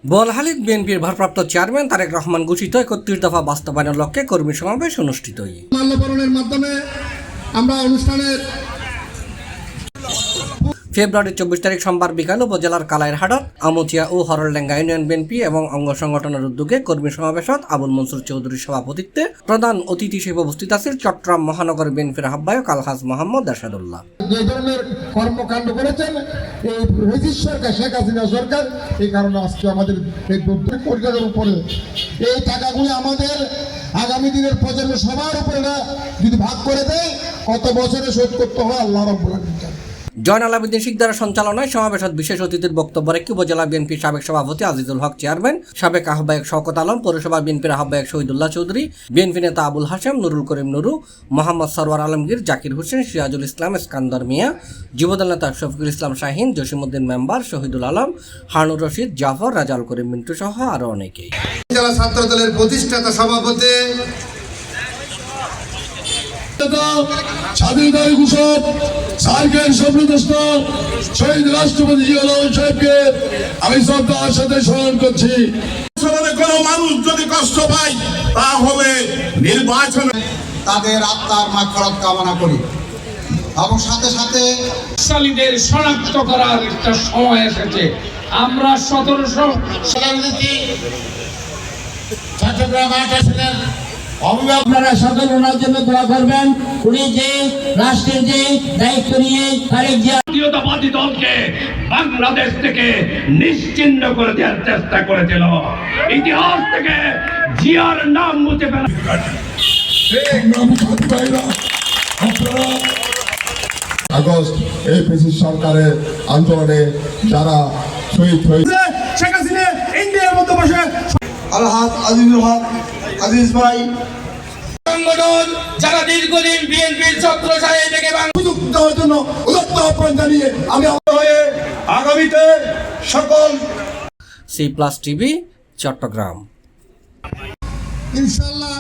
বোয়ালখালীর বিএনপির ভারপ্রাপ্ত চেয়ারম্যান তারেক রহমান ঘোষিত ৩১ দফা বাস্তবায়নের লক্ষ্যে কর্মী সমাবেশ অনুষ্ঠিত। মাল্যবরণের মাধ্যমে আমরা অনুষ্ঠানের ফেব্রুয়ারি ২৪ তারিখ সোমবার বিকাল উপজেলার কালাইরহাটত আমুচিয়া ও হরলডাঙ্গা ইউনিয়ন বিএনপি এবং অঙ্গ সংগঠনের উদ্যোগে কর্মী সমাবেশত আবুল মনসুর চৌধুরীর সভাপতিত্বে প্রধান অতিথি হিসেবে উপস্থিত আছেন চট্টগ্রাম মহানগর বিএনপির আহ্বায়ক আলহাজ মোহাম্মদ এরশাদুল্লাহ। যে ধরনের কর্মকাণ্ড করেছেন এই ব্রিটিশ সরকার, শেখ হাসিনা সরকার, এই কারণে আজকে আমাদের এই পরিকারের উপরে এই টাকাগুলি আমাদের আগামী দিনের প্রজন্ম সবার উপরে যদি ভাগ করে দেয় কত বছরে শোধ করতে হয় আল্লাহ রাব্বুল আলামিন জানেন। জয়নাল আবেদিন শিকদারের সঞ্চালনায় সমাবেশত বিশেষ অতিথির বক্তব্য রেখে উপজেলা বিএনপির সাবেক সভাপতি আজিজুল হক চেয়ারম্যান, সাবেক আহ্বায়ক শওকত আলম, পৌরসভা বিএনপির আহ্বায়ক শহীদুল্লাহ চৌধুরী, বিএনপি নেতা আবুল হাশেম, নুরুল করিম নুরু, মোহাম্মদ সরওয়ার আলমগীর, জাকির হোসেন, সিরাজুল ইসলাম, ইস্কান্দর মিয়া, যুবদল নেতা শফিকুল ইসলাম শাহিন, জসিমউদ্দিন মেম্বার, শহীদুল আলম, হারুনুর রশিদ, জাফর, রাজাল করিম মিন্টু সহ আরও অনেকেই। জেলা ছাত্র দলের প্রতিষ্ঠাতা সভাপতি স্বাধীনতার ঘোষক সার্কেল সম্প্রদস্ত শহীদ রাষ্ট্রপতি জিয়াউর রহমান সাহেবকে আমি শ্রদ্ধার সাথে স্মরণ করছি। কোনো মানুষ যদি কষ্ট পায় তা হবে নির্বাচন। তাদের আত্মার মাগফিরাত কামনা করি এবং সাথে সাথে সালীদের শনাক্ত করার একটা সময় এসেছে। আমরা ১৭০০ চট্টগ্রাম ৮ আসনের আপনারা সকল ওনার জন্য দোয়া করবেন। উনি যে রাষ্ট্রের যে দায়িত্ব নিয়ে তারেক জিয়া জাতীয়তাবাদী দলকে বাংলাদেশ থেকে নিশ্চিহ্ন করে দেওয়ার চেষ্টা করেছিল, ইতিহাস থেকে জিয়ার নাম মুছে ফেলা। আগস্ট এই ব্রিটিশ সরকারের আন্দোলনে যারা শহীদ হয়েছে শেখ হাসিনা ইন্ডিয়ার মধ্যে বসে আলহাজ আজিজুল হক আজিজ ভাই সংগঠন যারা দীর্ঘদিন বিএনপির ছত্রছায়ায় থেকে সুযোগ দেওয়ার জন্য উদাত্ত আহ্বান জানিয়ে আমি হয়ে আগামীতে সকল C+ টিভি চট্টগ্রাম। ইনশাআল্লাহ